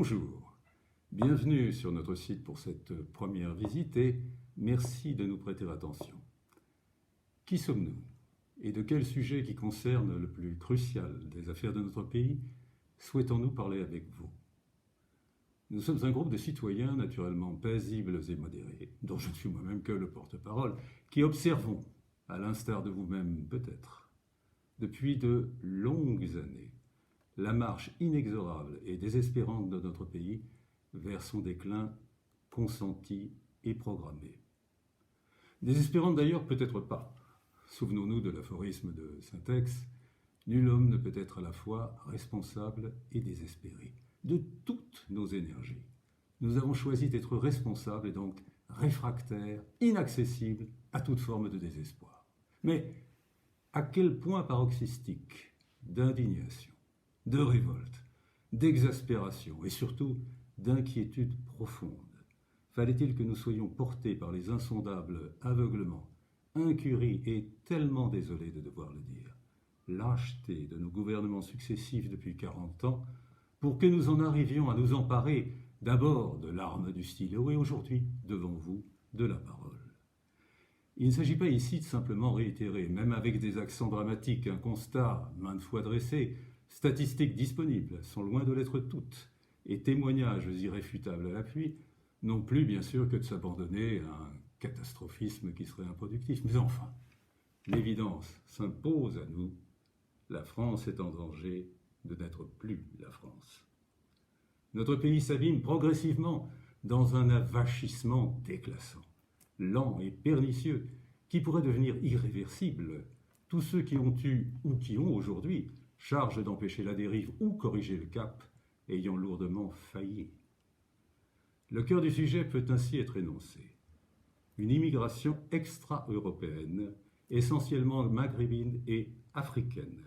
Bonjour, bienvenue sur notre site pour cette première visite et merci de nous prêter attention. Qui sommes-nous et de quel sujet qui concerne le plus crucial des affaires de notre pays souhaitons-nous parler avec vous? Nous sommes un groupe de citoyens naturellement paisibles et modérés, dont je ne suis moi-même que le porte-parole, qui observons, à l'instar de vous-même peut-être, depuis de longues années, la marche inexorable et désespérante de notre pays vers son déclin consenti et programmé. Désespérante d'ailleurs peut-être pas. Souvenons-nous de l'aphorisme de Saint-Ex, « Nul homme ne peut être à la fois responsable et désespéré ». De toutes nos énergies, nous avons choisi d'être responsables et donc réfractaires, inaccessibles à toute forme de désespoir. Mais à quel point paroxystique d'indignation, de révolte, d'exaspération et surtout d'inquiétude profonde fallait-il que nous soyons portés par les insondables aveuglements, incurie et tellement désolés de devoir le dire, lâcheté de nos gouvernements successifs depuis 40 ans, pour que nous en arrivions à nous emparer d'abord de l'arme du stylo et aujourd'hui, devant vous, de la parole. Il ne s'agit pas ici de simplement réitérer, même avec des accents dramatiques, un constat maintes fois dressé, statistiques disponibles, sont loin de l'être toutes, et témoignages irréfutables à l'appui, non plus bien sûr que de s'abandonner à un catastrophisme qui serait improductif. Mais enfin, l'évidence s'impose à nous, la France est en danger de n'être plus la France. Notre pays s'abîme progressivement dans un avachissement déclassant, lent et pernicieux, qui pourrait devenir irréversible. Tous ceux qui ont eu ou qui ont aujourd'hui charge d'empêcher la dérive ou corriger le cap, ayant lourdement failli. Le cœur du sujet peut ainsi être énoncé. Une immigration extra-européenne, essentiellement maghrébine et africaine,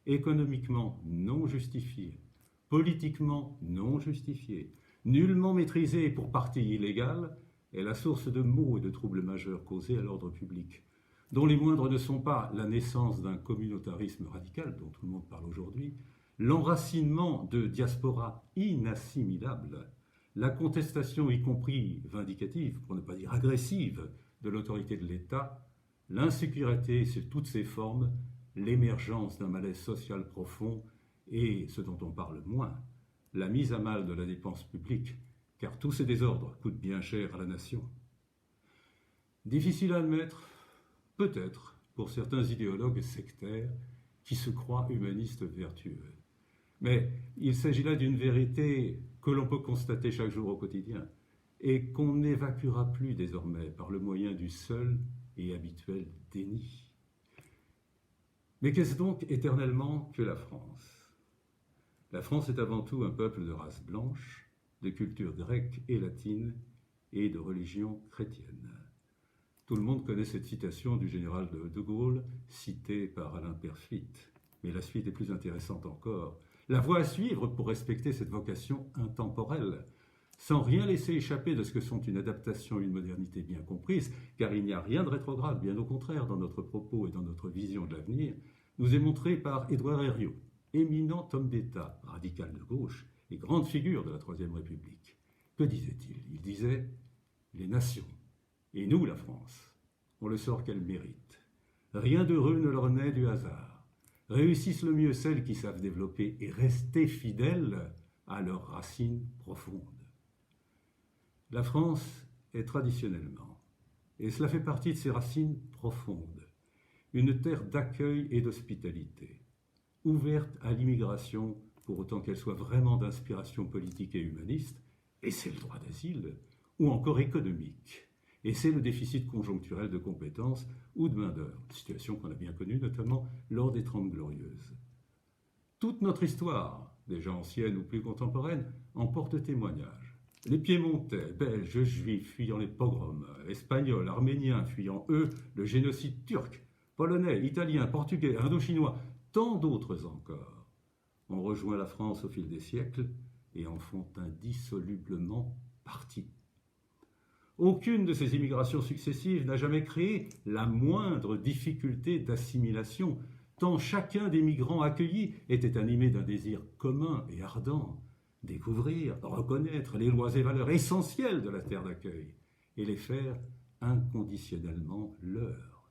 économiquement non justifiée, politiquement non justifiée, nullement maîtrisée et pour partie illégale, est la source de maux et de troubles majeurs causés à l'ordre public, dont les moindres ne sont pas la naissance d'un communautarisme radical, dont tout le monde parle aujourd'hui, l'enracinement de diasporas inassimilables, la contestation, y compris vindicative, pour ne pas dire agressive, de l'autorité de l'État, l'insécurité sous toutes ses formes, l'émergence d'un malaise social profond et, ce dont on parle moins, la mise à mal de la dépense publique, car tous ces désordres coûtent bien cher à la nation. Difficile à admettre, peut-être, pour certains idéologues sectaires qui se croient humanistes vertueux. Mais il s'agit là d'une vérité que l'on peut constater chaque jour au quotidien et qu'on n'évacuera plus désormais par le moyen du seul et habituel déni. Mais qu'est-ce donc éternellement que la France? La France est avant tout un peuple de race blanche, de culture grecque et latine et de religion chrétienne. Tout le monde connaît cette citation du général de Gaulle, citée par Alain Perfit. Mais la suite est plus intéressante encore. La voie à suivre pour respecter cette vocation intemporelle, sans rien laisser échapper de ce que sont une adaptation et une modernité bien comprises, car il n'y a rien de rétrograde, bien au contraire, dans notre propos et dans notre vision de l'avenir, nous est montré par Édouard Herriot, éminent homme d'État, radical de gauche et grande figure de la Troisième République. Que disait-il? Il disait « Les nations, et nous la France, ont le sort qu'elles méritent. Rien d'heureux ne leur naît du hasard. Réussissent le mieux celles qui savent développer et rester fidèles à leurs racines profondes. » La France est traditionnellement, et cela fait partie de ses racines profondes, une terre d'accueil et d'hospitalité, ouverte à l'immigration pour autant qu'elle soit vraiment d'inspiration politique et humaniste, et c'est le droit d'asile, ou encore économique, et c'est le déficit conjoncturel de compétences ou de main-d'œuvre, situation qu'on a bien connue notamment lors des Trente Glorieuses. Toute notre histoire, déjà ancienne ou plus contemporaine, en porte témoignage. Les Piémontais, Belges, Juifs fuyant les pogroms, Espagnols, Arméniens fuyant eux le génocide turc, Polonais, Italiens, Portugais, Indochinois, tant d'autres encore, ont rejoint la France au fil des siècles et en font indissolublement partie. Aucune de ces immigrations successives n'a jamais créé la moindre difficulté d'assimilation, tant chacun des migrants accueillis était animé d'un désir commun et ardent découvrir, reconnaître les lois et valeurs essentielles de la terre d'accueil et les faire inconditionnellement leurs.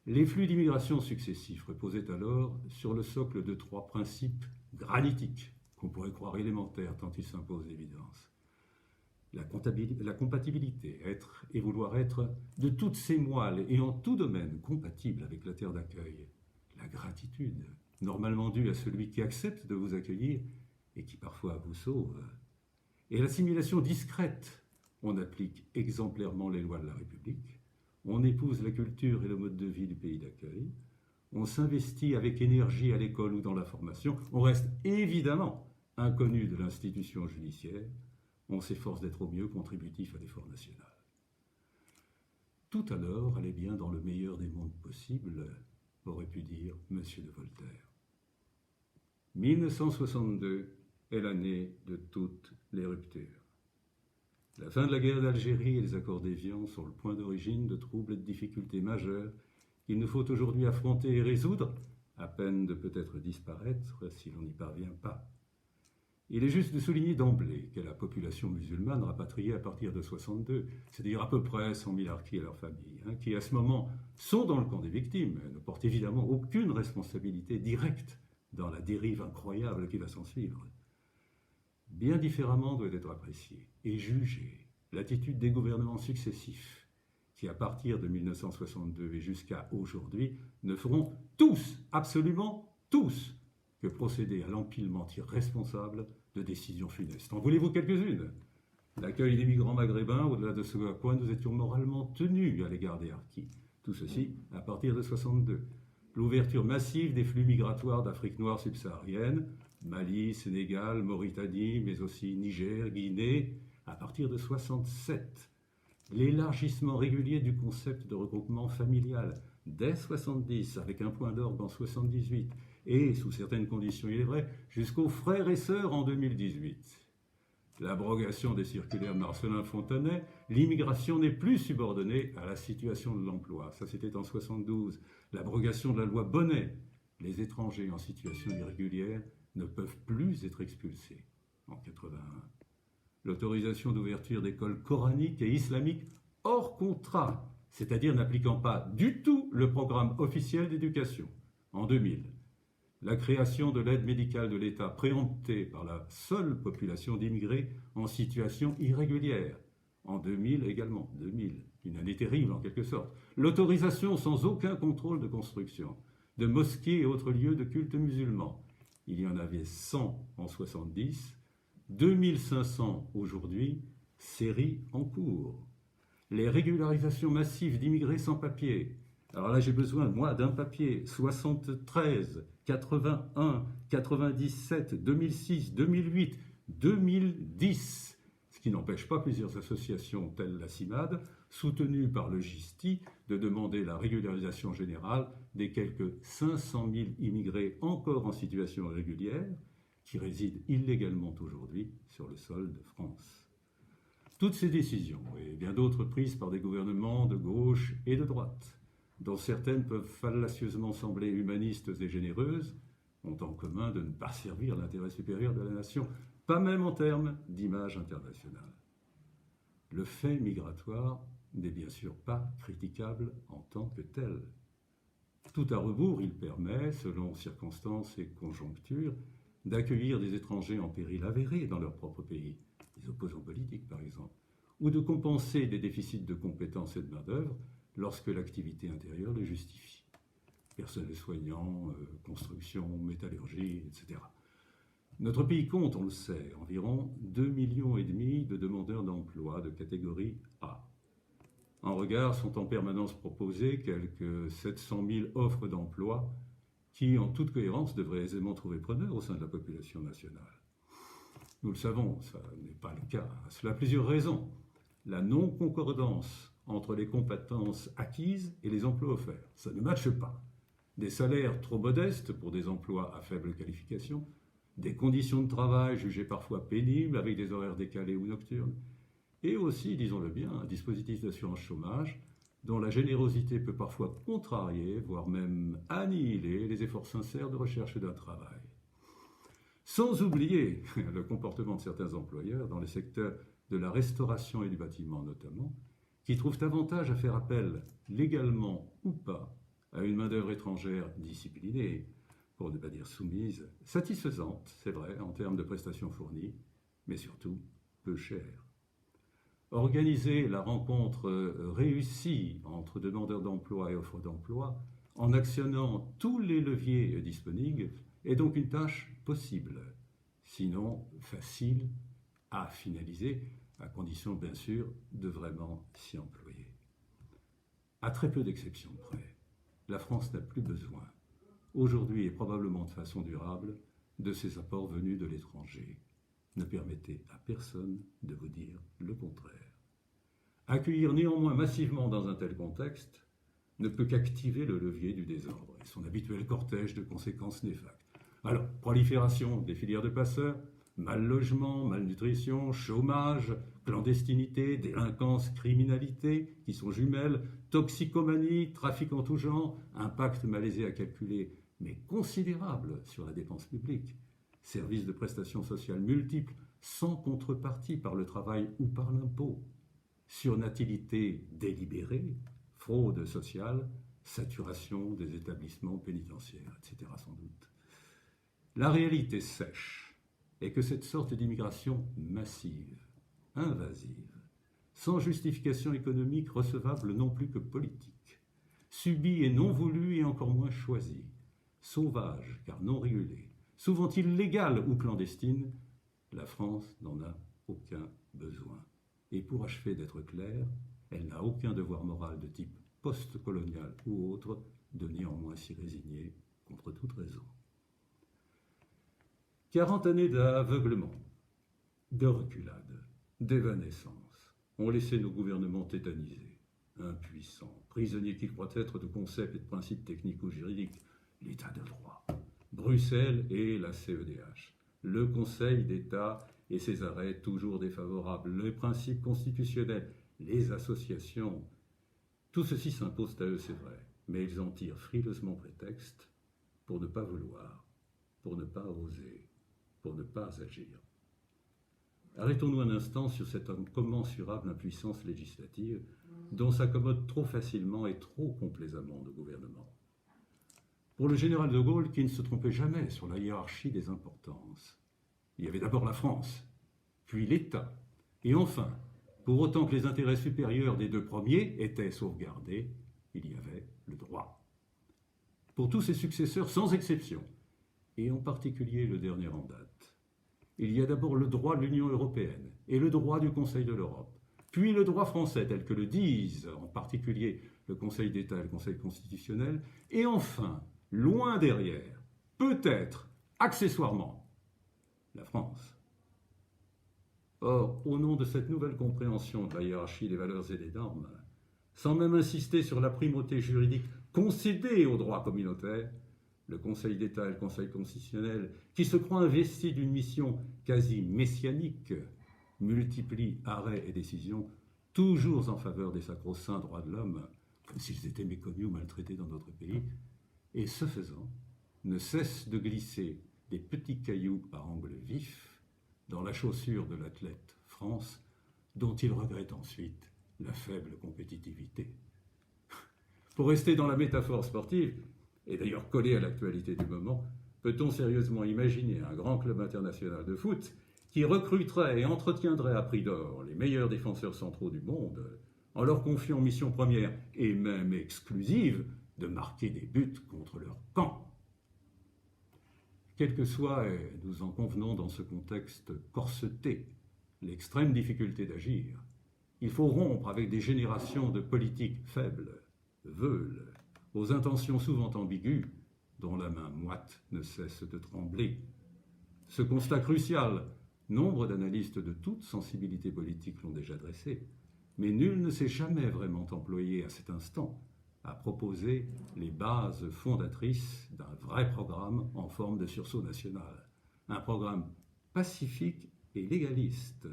Les flux d'immigration successifs reposaient alors sur le socle de 3 principes granitiques, qu'on pourrait croire élémentaires tant ils s'imposent d'évidence. La compatibilité, être et vouloir être de toutes ces moelles et en tout domaine compatible avec la terre d'accueil. La gratitude, normalement due à celui qui accepte de vous accueillir et qui parfois vous sauve. Et l'assimilation discrète, on applique exemplairement les lois de la République, on épouse la culture et le mode de vie du pays d'accueil, on s'investit avec énergie à l'école ou dans la formation, on reste évidemment inconnu de l'institution judiciaire, on s'efforce d'être au mieux contributif à l'effort national. Tout alors allait bien dans le meilleur des mondes possibles, aurait pu dire M. de Voltaire. 1962 est l'année de toutes les ruptures. La fin de la guerre d'Algérie et les accords d'Évian sont le point d'origine de troubles et de difficultés majeures qu'il nous faut aujourd'hui affronter et résoudre, à peine de peut-être disparaître si l'on n'y parvient pas. Il est juste de souligner d'emblée que la population musulmane rapatriée à partir de 1962, c'est-à-dire à peu près 100 000 harkis et leurs familles, qui à ce moment sont dans le camp des victimes, ne portent évidemment aucune responsabilité directe dans la dérive incroyable qui va s'en suivre. Bien différemment doit être appréciée et jugée l'attitude des gouvernements successifs qui, à partir de 1962 et jusqu'à aujourd'hui, ne feront tous, absolument tous, que procéder à l'empilement irresponsable de décisions funestes. En voulez-vous quelques-unes? L'accueil des migrants maghrébins, au-delà de ce à quoi nous étions moralement tenus à l'égard des harkis. Tout ceci à partir de 1962. L'ouverture massive des flux migratoires d'Afrique noire subsaharienne, Mali, Sénégal, Mauritanie, mais aussi Niger, Guinée, à partir de 1967. L'élargissement régulier du concept de regroupement familial dès 1970, avec un point d'orgue en 1978, et, sous certaines conditions, il est vrai, jusqu'aux frères et sœurs en 2018. L'abrogation des circulaires Marcelin-Fontanet, l'immigration n'est plus subordonnée à la situation de l'emploi. Ça, c'était en 1972. L'abrogation de la loi Bonnet. Les étrangers en situation irrégulière ne peuvent plus être expulsés en 1981. L'autorisation d'ouverture d'écoles coraniques et islamiques hors contrat, c'est-à-dire n'appliquant pas du tout le programme officiel d'éducation, en 2000. La création de l'aide médicale de l'État préemptée par la seule population d'immigrés en situation irrégulière, en 2000 également, 2000, une année terrible en quelque sorte. L'autorisation sans aucun contrôle de construction de mosquées et autres lieux de culte musulmans. Il y en avait 100 en 70, 2500 aujourd'hui, série en cours. Les régularisations massives d'immigrés sans papier. Alors là, j'ai besoin, moi, d'un papier. 73, 81, 97, 2006, 2008, 2010. Ce qui n'empêche pas plusieurs associations telles la CIMAD, soutenues par le GISTI, de demander la régularisation générale des quelques 500 000 immigrés encore en situation irrégulière qui résident illégalement aujourd'hui sur le sol de France. Toutes ces décisions, et bien d'autres prises par des gouvernements de gauche et de droite, dont certaines peuvent fallacieusement sembler humanistes et généreuses, ont en commun de ne pas servir l'intérêt supérieur de la nation, pas même en termes d'image internationale. Le fait migratoire n'est bien sûr pas critiquable en tant que tel. Tout à rebours, il permet, selon circonstances et conjonctures, d'accueillir des étrangers en péril avéré dans leur propre pays, des opposants politiques par exemple, ou de compenser des déficits de compétences et de main-d'œuvre lorsque l'activité intérieure le justifie. Personnel soignant, construction, métallurgie, etc. Notre pays compte, on le sait, environ 2,5 millions de demandeurs d'emploi de catégorie A. En regard sont en permanence proposées quelques 700 000 offres d'emploi qui, en toute cohérence, devraient aisément trouver preneur au sein de la population nationale. Nous le savons, ça n'est pas le cas. Cela a plusieurs raisons. La non-concordance entre les compétences acquises et les emplois offerts. Ça ne matche pas. Des salaires trop modestes pour des emplois à faible qualification, des conditions de travail jugées parfois pénibles avec des horaires décalés ou nocturnes, et aussi, disons-le bien, un dispositif d'assurance chômage dont la générosité peut parfois contrarier, voire même annihiler les efforts sincères de recherche d'un travail. Sans oublier le comportement de certains employeurs dans les secteurs de la restauration et du bâtiment notamment, qui trouvent avantage à faire appel, légalement ou pas, à une main-d'œuvre étrangère disciplinée, pour ne pas dire soumise, satisfaisante, c'est vrai, en termes de prestations fournies, mais surtout peu chère. Organiser la rencontre réussie entre demandeurs d'emploi et offres d'emploi, en actionnant tous les leviers disponibles, est donc une tâche possible, sinon facile à finaliser, à condition bien sûr de vraiment s'y employer. À très peu d'exceptions près, la France n'a plus besoin, aujourd'hui et probablement de façon durable, de ces apports venus de l'étranger. Ne permettez à personne de vous dire le contraire. Accueillir néanmoins massivement dans un tel contexte ne peut qu'activer le levier du désordre et son habituel cortège de conséquences néfastes. Alors, prolifération des filières de passeurs, mal logement, malnutrition, chômage, clandestinité, délinquance, criminalité, qui sont jumelles, toxicomanie, trafic en tout genre, impact malaisé à calculer, mais considérable sur la dépense publique, services de prestations sociales multiples, sans contrepartie par le travail ou par l'impôt, surnatilité délibérée, fraude sociale, saturation des établissements pénitentiaires, etc. sans doute. La réalité sèche est que cette sorte d'immigration massive, invasive, sans justification économique recevable non plus que politique, subie et non voulue et encore moins choisie, sauvage car non régulée, souvent illégale ou clandestine, la France n'en a aucun besoin. Et pour achever d'être clair, elle n'a aucun devoir moral de type post-colonial ou autre de néanmoins s'y résigner contre toute raison. 40 années d'aveuglement, de reculade, d'évanescence ont laissé nos gouvernements tétanisés, impuissants, prisonniers qui croient être de concepts et de principes techniques ou juridiques, l'état de droit, Bruxelles et la CEDH, le Conseil d'État et ses arrêts toujours défavorables, les principes constitutionnels, les associations. Tout ceci s'impose à eux, c'est vrai, mais ils en tirent frileusement prétexte pour ne pas vouloir, pour ne pas oser, pour ne pas agir. Arrêtons-nous un instant sur cette incommensurable impuissance législative dont s'accommodent trop facilement et trop complaisamment nos gouvernements. Pour le général de Gaulle, qui ne se trompait jamais sur la hiérarchie des importances, il y avait d'abord la France, puis l'État, et enfin, pour autant que les intérêts supérieurs des deux premiers étaient sauvegardés, il y avait le droit. Pour tous ses successeurs, sans exception, et en particulier le dernier en date, il y a d'abord le droit de l'Union européenne et le droit du Conseil de l'Europe, puis le droit français tel que le disent en particulier le Conseil d'État et le Conseil constitutionnel, et enfin, loin derrière, peut-être, accessoirement, la France. Or, au nom de cette nouvelle compréhension de la hiérarchie des valeurs et des normes, sans même insister sur la primauté juridique concédée au droit communautaire, le Conseil d'État et le Conseil constitutionnel, qui se croient investis d'une mission quasi messianique, multiplient arrêts et décisions toujours en faveur des sacro-saints droits de l'homme, comme s'ils étaient méconnus ou maltraités dans notre pays, et ce faisant, ne cessent de glisser des petits cailloux à angle vif dans la chaussure de l'athlète France, dont il regrette ensuite la faible compétitivité. Pour rester dans la métaphore sportive, et d'ailleurs collé à l'actualité du moment, peut-on sérieusement imaginer un grand club international de foot qui recruterait et entretiendrait à prix d'or les meilleurs défenseurs centraux du monde en leur confiant mission première et même exclusive de marquer des buts contre leur camp? Quel que soit, et nous en convenons dans ce contexte corseté, l'extrême difficulté d'agir, il faut rompre avec des générations de politiques faibles, veules, aux intentions souvent ambiguës, dont la main moite ne cesse de trembler. Ce constat crucial, nombre d'analystes de toute sensibilité politique l'ont déjà dressé, mais nul ne s'est jamais vraiment employé à cet instant à proposer les bases fondatrices d'un vrai programme en forme de sursaut national, un programme pacifique et légaliste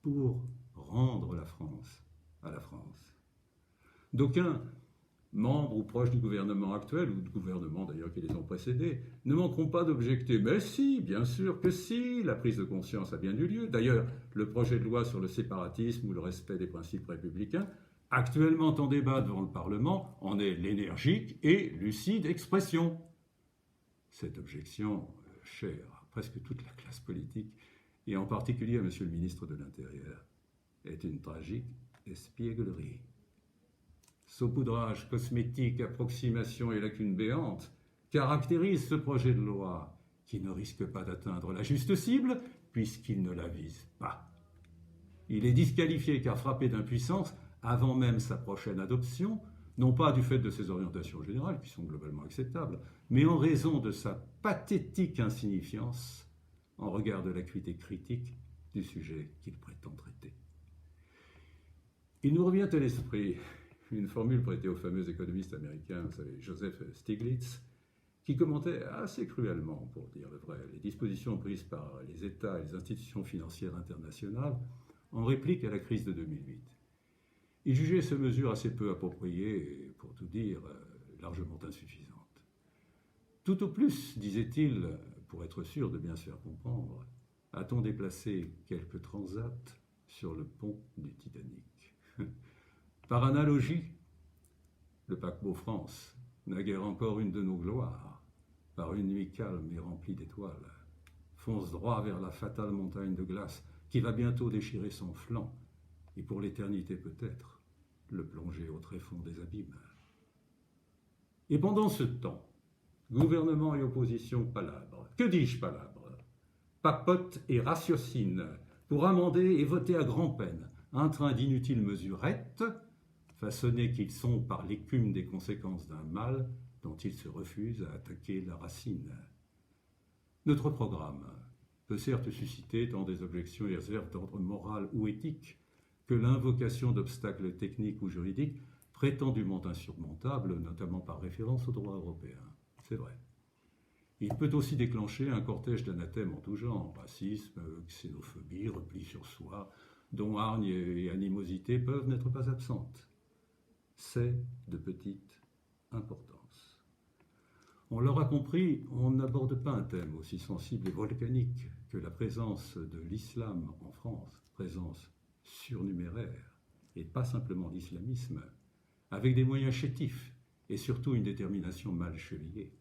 pour rendre la France à la France. D'aucuns membres ou proches du gouvernement actuel, ou de gouvernements d'ailleurs qui les ont précédés, ne manqueront pas d'objecter. Mais si, bien sûr que si, la prise de conscience a bien eu lieu. D'ailleurs, le projet de loi sur le séparatisme ou le respect des principes républicains, actuellement en débat devant le Parlement, en est l'énergique et lucide expression. Cette objection, chère à presque toute la classe politique, et en particulier à M. le ministre de l'Intérieur, est une tragique espièglerie. Saupoudrage cosmétique, approximation et lacunes béantes caractérisent ce projet de loi qui ne risque pas d'atteindre la juste cible puisqu'il ne la vise pas. Il est disqualifié car frappé d'impuissance avant même sa prochaine adoption, non pas du fait de ses orientations générales qui sont globalement acceptables, mais en raison de sa pathétique insignifiance en regard de l'acuité critique du sujet qu'il prétend traiter. Il nous revient à l'esprit une formule prêtée au fameux économiste américain, vous savez, Joseph Stiglitz, qui commentait assez cruellement, pour dire le vrai, les dispositions prises par les États et les institutions financières internationales en réplique à la crise de 2008. Il jugeait ces mesures assez peu appropriées et, pour tout dire, largement insuffisantes. Tout au plus, disait-il, pour être sûr de bien se faire comprendre, a-t-on déplacé quelques transats sur le pont du Titanic. Par analogie, le paquebot France, naguère encore une de nos gloires, par une nuit calme et remplie d'étoiles, fonce droit vers la fatale montagne de glace qui va bientôt déchirer son flanc et pour l'éternité peut-être le plonger au tréfonds des abîmes. Et pendant ce temps, gouvernement et opposition palabrent. Que dis-je palabrent? Papotent et ratiocinent pour amender et voter à grand-peine un train d'inutiles mesurettes, façonnés qu'ils sont par l'écume des conséquences d'un mal dont ils se refusent à attaquer la racine. Notre programme peut certes susciter tant des objections et réserves d'ordre moral ou éthique que l'invocation d'obstacles techniques ou juridiques prétendument insurmontables, notamment par référence au droit européen. C'est vrai. Il peut aussi déclencher un cortège d'anathèmes en tout genre, racisme, xénophobie, repli sur soi, dont hargne et animosité peuvent n'être pas absentes. C'est de petite importance. On l'aura compris, on n'aborde pas un thème aussi sensible et volcanique que la présence de l'islam en France, présence surnuméraire, et pas simplement l'islamisme, avec des moyens chétifs et surtout une détermination mal chevillée.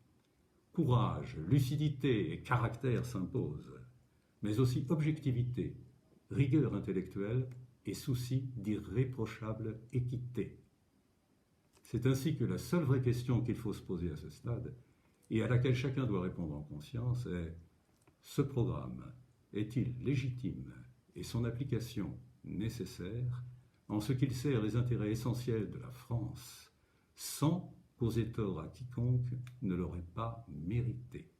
Courage, lucidité et caractère s'imposent, mais aussi objectivité, rigueur intellectuelle et souci d'irréprochable équité. C'est ainsi que la seule vraie question qu'il faut se poser à ce stade, et à laquelle chacun doit répondre en conscience, est: ce programme est-il légitime et son application nécessaire en ce qu'il sert les intérêts essentiels de la France sans causer tort à quiconque ne l'aurait pas mérité?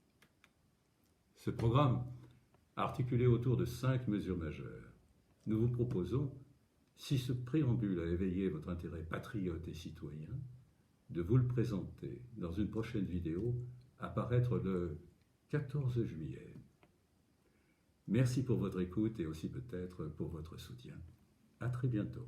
Ce programme, articulé autour de 5 mesures majeures, nous vous proposons, si ce préambule a éveillé votre intérêt patriote et citoyen, de vous le présenter dans une prochaine vidéo à paraître le 14 juillet. Merci pour votre écoute et aussi peut-être pour votre soutien. À très bientôt.